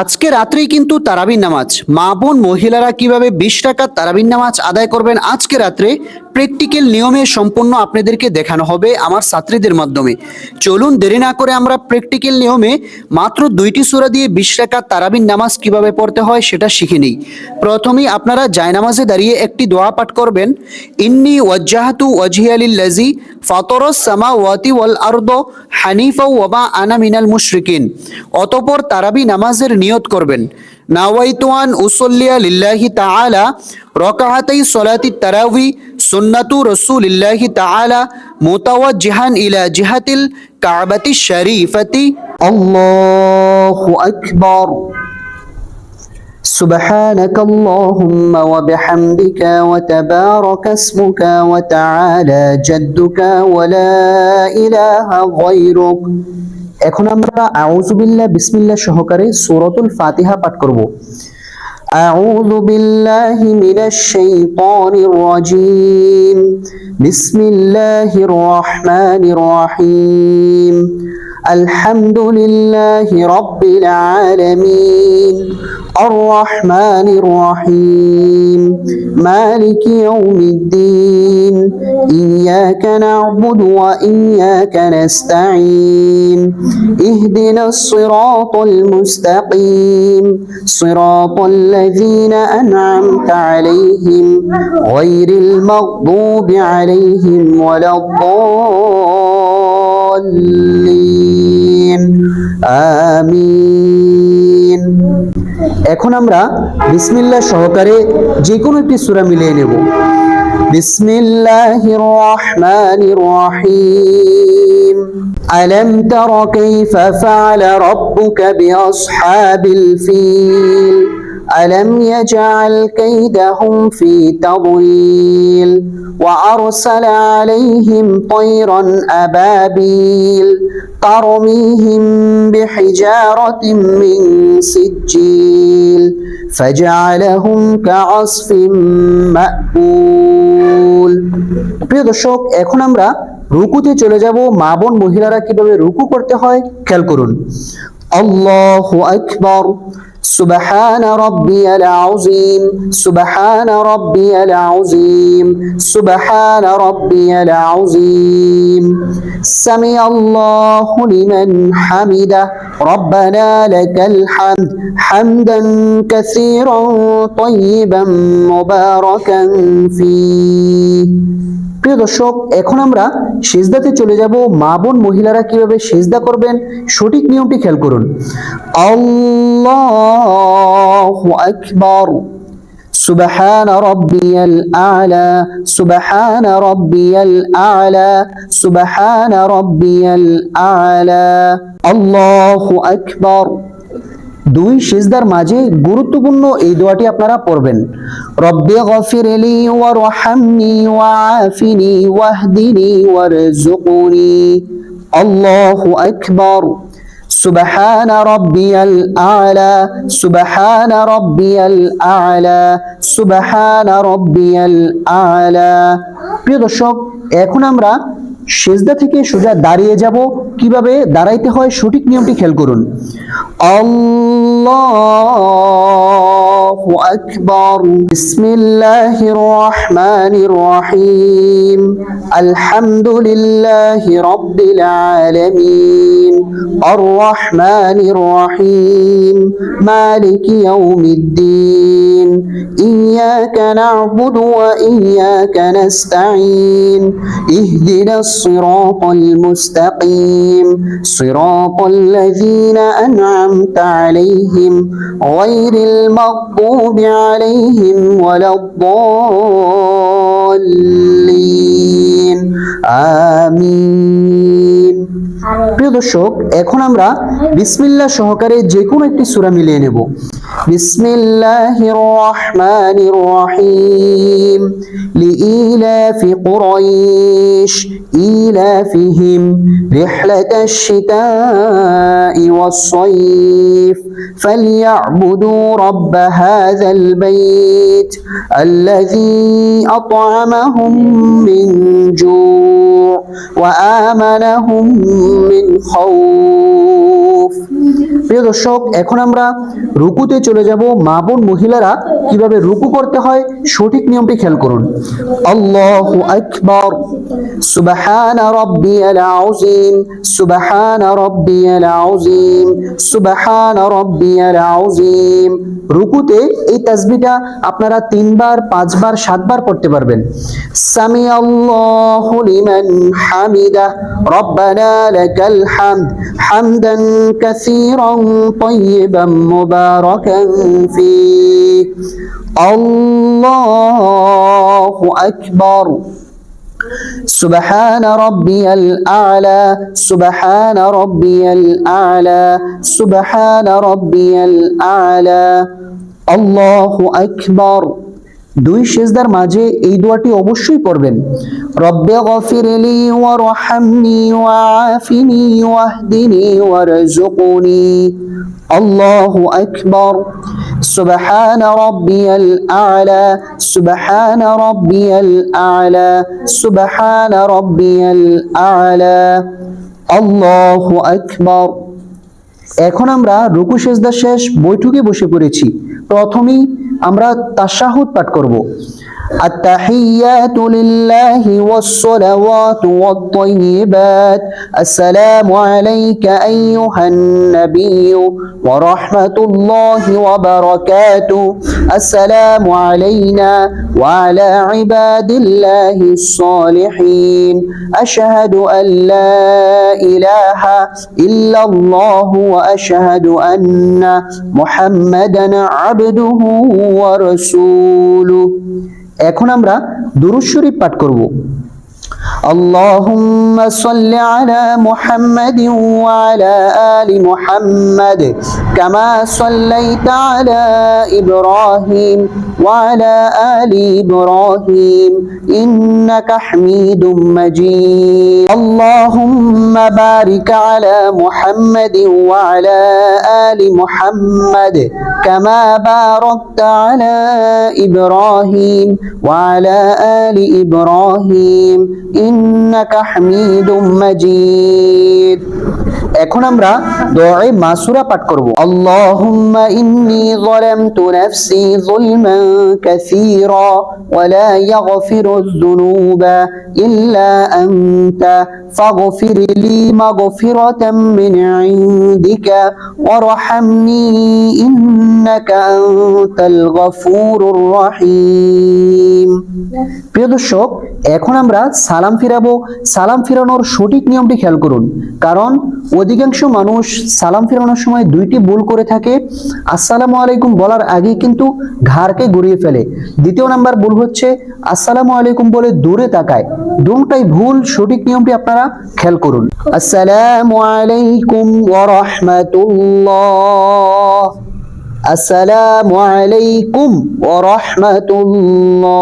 আজকে রাত্রেই কিন্তু তারাবির নামাজ, মা বোন মহিলারা কিভাবে 20 রাকাত তারাবির নামাজ আদায় করবেন আজকে রাত্রে প্র্যাকটিক্যাল নিয়মে সম্পূর্ণ আপনাদেরকে দেখানো হবে আমার ছাত্রীদের মাধ্যমে। চলুন দেরি না করে আমরা প্র্যাকটিক্যাল নিয়মে মাত্র 2টি সূরা দিয়ে 20 রাকাত তারাবির নামাজ কিভাবে পড়তে হয় সেটা শিখে নিই। প্রথমেই আপনারা জায়নামাজে দাঁড়িয়ে একটি দোয়া পাঠ করবেন, ইন্নী ওয়াজ্জাহতু ওয়াজহিয়া লিল্লাযী ফাতারাস সামাওয়াতি ওয়াল আরদ হানিফা ওয়া মা আনা মিনাল মুশরিকিন। অতঃপর তারাবি নামাজের নিয়ত করবেন, নাওয়াইতু আন উসাল্লিয়া লিল্লাহি তাআলা রাকাআতাই সলাতি তারাবি সুন্নাতু রাসূলিল্লাহি তাআলা মুতাওয়াজ্জিহান ইলা জিহাতিল কাবাতি শরীফাতি। আল্লাহু আকবার। سبحانك اللهم وبحمدك وتبارك اسمك وتعالى جدك ولا إله غيرك। এখন আমরা আউযু বিল্লাহ বিসমিল্লাহ সহকারে সূরাতুল ফাতিহা পাঠ করব। আউযু বিল্লাহি মিনাশ শাইতানির রাজীম। বিসমিল্লাহির রহমানির রহিম। আলহামদুলিল্লাহি রাব্বিল আলামিন। الرحمن الرحيم مالك يوم الدين إياك نعبد وإياك نستعين اهدنا الصراط المستقيم صراط الذين أنعمت عليهم غير المغضوب عليهم ولا الضالين آمين। এখন আমরা বিসমিল্লাহ সহকারে যে কোনো একটি সূরা মিলিয়ে নেব। বিসমিল্লাহির রহমানির রহিম। আলাম তারা কাইফা ফাআলা রাব্বুকা বিআসহাবিল ফিল ألم يجعل كيدهم في تضليل وأرسل عليهم طيرا أبابيل ترميهم بحجارة من سجيل فجعلهم كعصف مأكول। প্রিয় দর্শক, এখন আমরা রুকুতে চলে যাব। মা বোন মহিলারা কিভাবে রুকু করতে হয় খেয়াল করুন। আল্লাহু আকবার। سبحان ربي العظيم سبحان ربي العظيم سبحان ربي العظيم سمع الله لمن حمده ربنا لك الحمد حمدا كثيرا طيبا مباركا فيه। প্রিয় দর্শক, এখন আমরা সিজদাতে চলে যাব। মা বোন মহিলারা কিভাবে সিজদা করবেন সঠিক নিয়মটি খেয়াল করুন। আল্লাহু আকবার। সুবহান রাব্বিয়াল আ'লা সুবহান রাব্বিয়াল আ'লা সুবহান রাব্বিয়াল আ'লা। আল্লাহু আকবার। দুই সিজদার মাঝে গুরুত্বপূর্ণ এই দোয়াটি আপনারা পড়বেন, রব্বি গফিরলি ওয়ারহামনি ওয়াআফিনি ওয়াহদিনি ওয়ারযুকনি। আল্লাহু আকবার। সুবহান রাব্বিয়াল আ'লা সুবহান রাব্বিয়াল আ'লা সুবহান রাব্বিয়াল আ'লা। প্রিয় দর্শক, এখন আমরা সিজদা থেকে সোজা দাঁড়িয়ে যাব। কিভাবে দাঁড়াইতে হয় সঠিক নিয়মটি খেয়াল করুন। আল্লাহু আকবার। বিসমিল্লাহির রহমানির রহিম। আলহামদুলিল্লাহি রাব্বিল আলামিন। আর রহমানির রহিম। মালিকি ইয়াউমিদ্দিন। ইয়াকা না'বুদু ওয়া ইয়াকা নাস্তাঈন। ইহদিনাস সিরাতাল মুস্তাকিম সিরাতাল লাযীনা أنعمت عليهم غير المغضوب عليهم ولا الضالين آمين। প্রিয় দর্শক, এখন আমরা বিসমিল্লাহ সহকারে যে কোনো একটি সূরা মিলিয়ে নেব। বিসমিল্লাহির রহমানির রহিম লিইলাফি কুরাইশ ইলাফিহিম রিহলাতাশ শিতাই ওয়াস সাইফ ফালইয়াবুদু রাব্ব হাযাল বাইত আল্লাযী আত'আমাহুম মিন জু' ওয়া আমানাহুম মিন খাউফ। প্রিয় দর্শক, এখন আমরা রুকুতে চলে যাব। মা বোন মহিলারা কিভাবে রুকু করতে হয় সঠিক নিয়মটি খেয়াল করুন। আল্লাহু আকবার, সুবহানা রাব্বিয়াল আযীম, সুবহানা রাব্বিয়াল আযীম, সুবহানা রাব্বিয়াল আযীম। রুকুতে এই তাসবিহটা আপনারা 3 বার, 5 বার, 7 বার পড়তে পারবেন। সামি আল্লাহু লিমান হামিদা, রব্বানা লাকাল হামদ, হামদান কাসীরান তাইয়িবান মুবারাকান ফীহ। আল্লাহু আকবার, সুবহান রাব্বিয়াল আ'লা, সুবহান রাব্বিয়াল আ'লা, সুবহান রাব্বিয়াল আ'লা। আল্লাহু আকবার। 2 সিজদার মাঝে এই দোয়াটি অবশ্যই পড়বেন। রব্বি গফিরলি ওয়ারহামনি ওয়াআফিনি ওয়াহদিনি ওয়ারযুকনি। আল্লাহু আকবার, সুবহান রাব্বিয়াল আ'লা, সুবহান রাব্বিয়াল আ'লা, সুবহান রাব্বিয়াল আ'লা। আল্লাহু আকবার। এখন আমরা রুকু সিজদা শেষ, বৈঠকে বসে পড়েছি। প্রথমেই আমরা তাশাহুদ পাঠ করব। التحيات لله والصلوات والطيبات السلام عليك أيها النبي ورحمة الله وبركاته السلام علينا وعلى عباد الله الصالحين أشهد أن لا إله إلا الله وأشهد أن محمدا عبده ورسوله। এখন আমরা দুরূদ শরীফ পাঠ করব। আল্লাহুম্মা সাল্লি আলা মুহাম্মাদিন ওয়া আলা আলি মুহাম্মাদ কামা সাল্লাইতা আলা ইব্রাহিম ওয়া আলা আলি ইব্রাহিম ইন্নাকা হামিদুম মাজিদ। আল্লাহুম্মা বারিক আলা মুহাম্মাদিন ওয়া আলা আলি মুহাম্মাদ কামা বারাকতা আলা ইব্রাহিম ওয়া আলা আলি ইব্রাহিম ইন্নাকা হামিদুম মাজিদ। এখন আমরা দুআয়ে মাসুরা পাঠ করব। আল্লাহুম্মা ইন্নী যালামতু নাফসি যুলমান কাসীরা ওয়া লা ইয়াগফিরুয যুনুবা ইল্লা আনতা ফাগফির লি মাগফিরাতাম মিন ইনদিকা ওয়ারহামনি ইন্নাকা আনতাল গফুরুর রহিম। প্রিয় দর্শক, এখন আমরা সালাম ফিরাবো। সালাম ফিরানোর সঠিক নিয়মটি খেয়াল করুন, কারণ অধিকাংশ মানুষ সালাম ফিরানোর সময় 2টি ভুল করে থাকে। আসসালামু আলাইকুম বলার আগে কিন্তু ঘাড়কে ঘুরিয়ে ফেলে। দ্বিতীয় নাম্বার ভুল হচ্ছে আসসালামু আলাইকুম বলে দূরে তাকায়। দুটোই ভুল। সঠিক নিয়মটি আপনারা খেয়াল করুন। আসসালামু আলাইকুম ওয়া রাহমাতুল্লাহ, আসসালামু আলাইকুম ওয়া রাহমাতুল্লাহ।